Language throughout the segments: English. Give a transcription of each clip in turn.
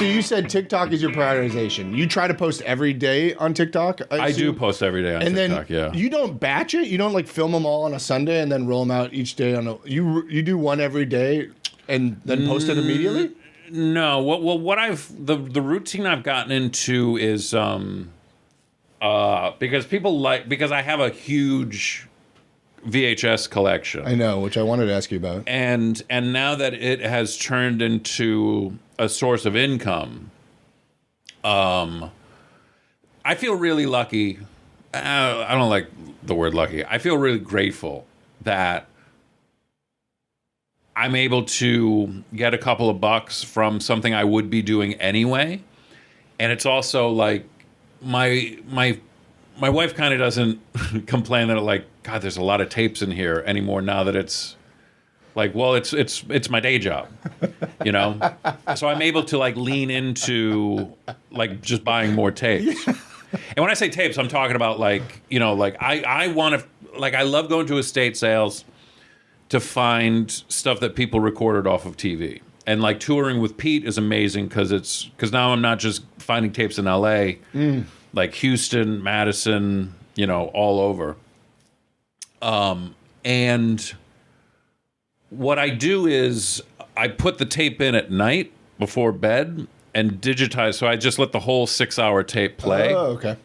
So you said TikTok is your prioritization. You try to post every day on TikTok? I do post every day on TikTok, then you don't batch it? You don't like film them all on a Sunday and then roll them out each day on a... You do one every day and then post it immediately? No. What the routine I've gotten into is because I have a huge VHS collection. I know, which I wanted to ask you about. And now that it has turned into a source of income, I feel really lucky. I don't like the word lucky. I feel really grateful that I'm able to get a couple of bucks from something I would be doing anyway. And it's also like my wife kind of doesn't complain that like, God, there's a lot of tapes in here anymore now that it's like, well, it's my day job, you know? So I'm able to like lean into like just buying more tapes. And when I say tapes, I'm talking about like, you know, like I want to, like I love going to estate sales to find stuff that people recorded off of TV. And like touring with Pete is amazing because now I'm not just finding tapes in LA, like Houston, Madison, you know, all over. And what I do is I put the tape in at night before bed and digitize. So I just let the whole 6-hour tape play. Oh, okay.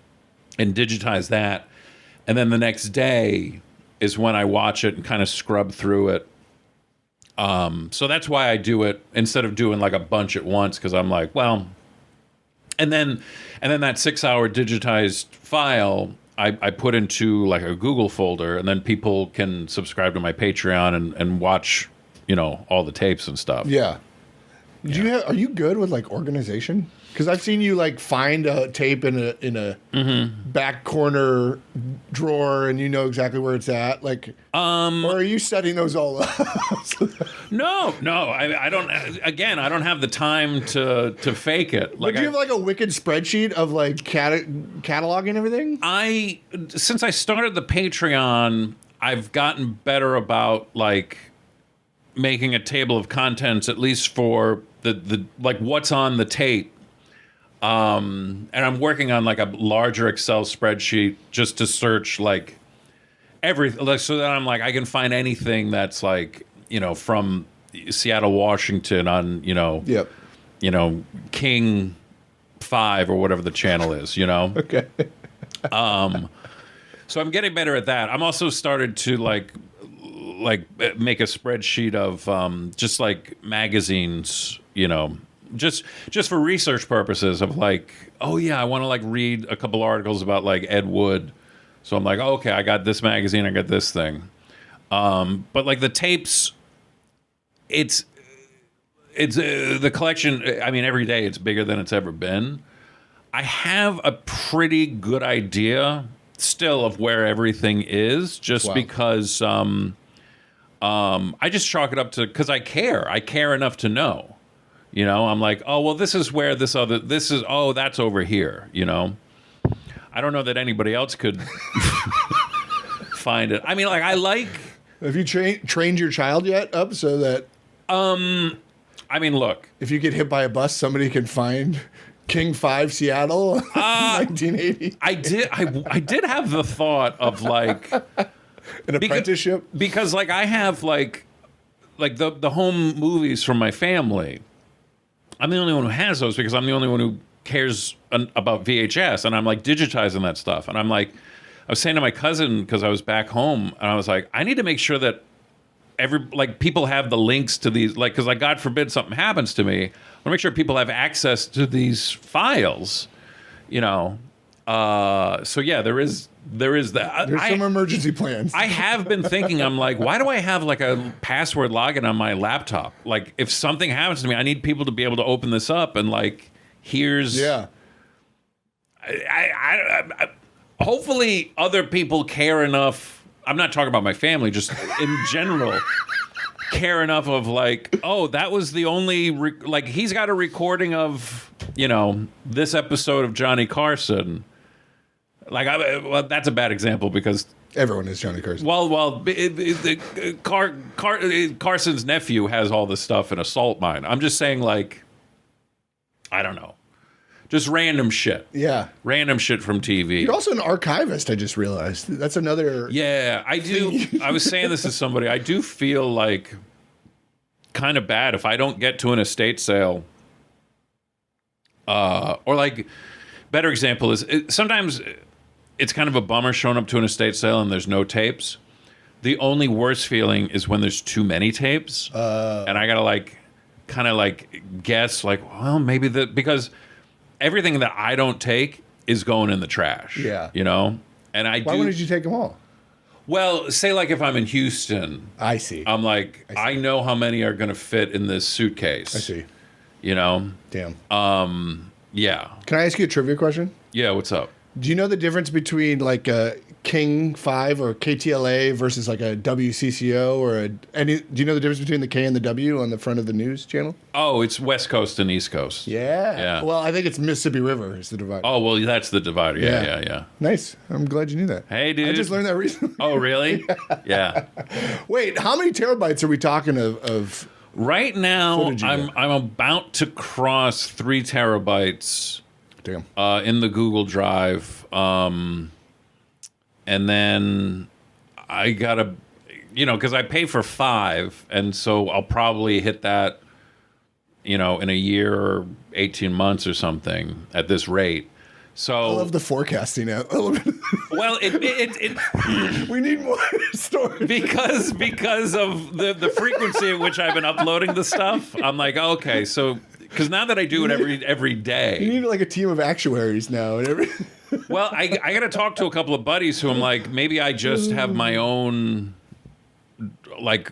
And digitize that. And then the next day is when I watch it and kind of scrub through it. So that's why I do it instead of doing like a bunch at once, because I'm like, well, and then that 6-hour digitized file I put into like a Google folder, and then people can subscribe to my Patreon and watch, you know, all the tapes and stuff. Yeah. Are you good with like organization? Because I've seen you like find a tape in a back corner drawer, and you know exactly where it's at. Like, or are you setting those all up? No. I don't. Again, I don't have the time to fake it. Like, do you have like a wicked spreadsheet of like cataloging everything? Since I started the Patreon, I've gotten better about like making a table of contents, at least for the like what's on the tape. And I'm working on like a larger Excel spreadsheet just to search like everything, like, so that I'm like, I can find anything that's like, you know, from Seattle, Washington on, you know, you know, King 5 or whatever the channel is, you know? Okay. So I'm getting better at that. I'm also started to like make a spreadsheet of, just like magazines, you know, just for research purposes of like, oh yeah, I want to like read a couple articles about like Ed Wood. So I'm like, oh, okay, I got this magazine, I got this thing. But like the tapes, it's the collection. I mean, every day it's bigger than it's ever been. I have a pretty good idea still of where everything is, just because I just chalk it up to, because I care enough to know. You know, I'm like, oh, well, this is where oh, that's over here, you know? I don't know that anybody else could find it. I mean, like, Have you trained your child yet up so that... I mean, look. If you get hit by a bus, somebody can find King 5 Seattle 1980. I did have the thought of, like... An apprenticeship? Because like, I have, like the home movies from my family. I'm the only one who has those because I'm the only one who cares about VHS, and I'm like digitizing that stuff. And I'm like, I was saying to my cousin, because I was back home, and I was like, I need to make sure that people have the links to these, like, because like God forbid something happens to me, I want to make sure people have access to these files, you know. So yeah, there is that. There's some emergency plans. I have been thinking, I'm like, why do I have like a password login on my laptop? Like, if something happens to me, I need people to be able to open this up and like, here's... Yeah. I hopefully other people care enough. I'm not talking about my family, just in general, care enough of like, oh, that was the only... like, he's got a recording of, you know, this episode of Johnny Carson. Like, well, that's a bad example because everyone is Johnny Carson. Well, Carson's nephew has all this stuff in a salt mine. I'm just saying, like, I don't know. Just random shit. Yeah. Random shit from TV. You're also an archivist, I just realized. That's another... Yeah, I do. I was saying this to somebody. I do feel like kind of bad if I don't get to an estate sale. Or like, better example is, sometimes it's kind of a bummer showing up to an estate sale and there's no tapes. The only worst feeling is when there's too many tapes. And I got to like, kind of like guess like, well, maybe because everything that I don't take is going in the trash. Yeah. You know? And Why wouldn't you take them all? Well, say like if I'm in Houston. I see. I'm like, I know how many are going to fit in this suitcase. I see. You know? Damn. Yeah. Can I ask you a trivia question? Yeah, what's up? Do you know the difference between like a King 5 or KTLA versus like a WCCO or do you know the difference between the K and the W on the front of the news channel? Oh, it's West Coast and East Coast. Yeah. Yeah. Well, I think it's Mississippi River is the divider. Oh, well, that's the divider. Yeah. Nice. I'm glad you knew that. Hey, dude. I just learned that recently. Oh, really? Yeah. Wait, how many terabytes are we talking of Right now, footage you I'm about to cross 3 terabytes Damn. In the Google Drive. And then I gotta, because I pay for 5, and so I'll probably hit that, in a year or 18 months or something at this rate. So I love the forecasting out. Well, it we need more stories because of the frequency at which I've been uploading the stuff. I'm like, okay, so because now that I do it every day, you need like a team of actuaries now and everything. Well, I got to talk to a couple of buddies who I'm like, maybe I just have my own, like,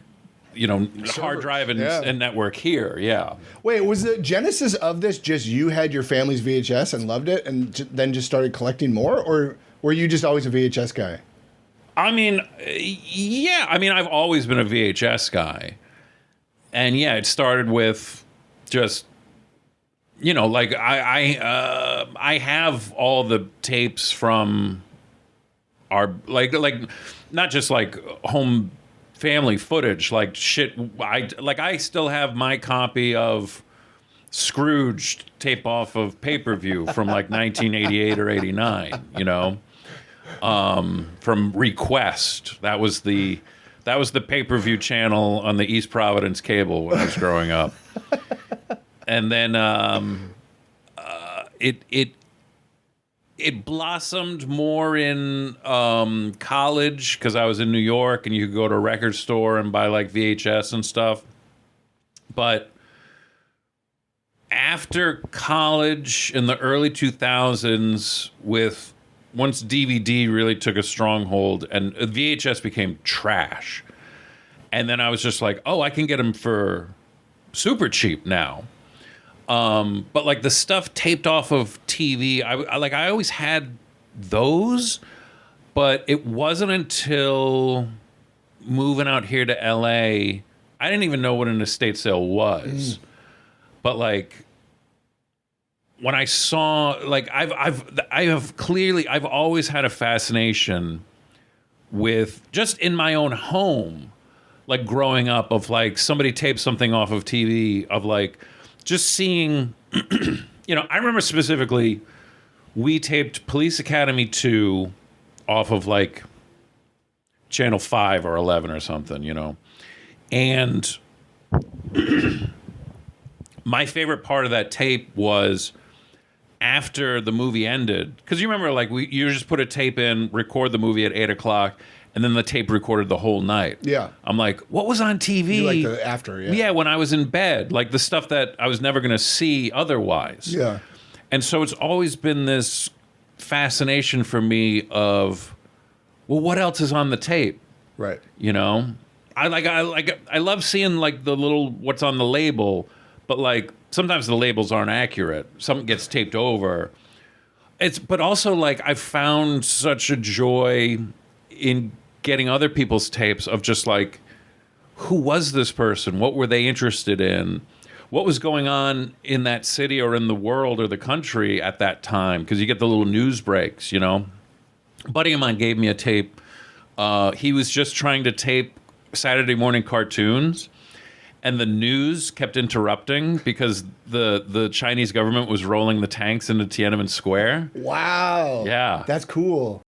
hard drive and network here. Yeah. Wait, was the genesis of this just you had your family's VHS and loved it and then just started collecting more? Or were you just always a VHS guy? I mean, yeah. I mean, I've always been a VHS guy. And yeah, it started with just... like I have all the tapes from our like not just like home family footage, like shit. I still have my copy of Scrooge tape off of pay-per-view from like 1988 or 89. From Request. That was the pay-per-view channel on the East Providence cable when I was growing up. And then it blossomed more in college because I was in New York and you could go to a record store and buy like VHS and stuff. But after college in the early 2000s, once DVD really took a stronghold and VHS became trash. And then I was just like, oh, I can get them for super cheap now. But like the stuff taped off of TV, I always had those, but it wasn't until moving out here to LA, I didn't even know what an estate sale was. But like when I saw, like I've always had a fascination with just in my own home, like growing up of like somebody taped something off of TV of like, just seeing, I remember specifically we taped Police Academy 2 off of like Channel 5 or 11 or something, And my favorite part of that tape was after the movie ended. Because you remember, like, you just put a tape in, record the movie at 8 o'clock, and then the tape recorded the whole night. Yeah. I'm like, what was on TV? You like the after, yeah. Yeah, when I was in bed. Like the stuff that I was never going to see otherwise. Yeah. And so it's always been this fascination for me of, well, what else is on the tape? Right. I love seeing like the little, what's on the label, but like sometimes the labels aren't accurate. Something gets taped over. But also like I found such a joy in getting other people's tapes of just like, who was this person? What were they interested in? What was going on in that city or in the world or the country at that time? Because you get the little news breaks, A buddy of mine gave me a tape. He was just trying to tape Saturday morning cartoons. and the news kept interrupting because the Chinese government was rolling the tanks into Tiananmen Square. Wow. Yeah. That's cool.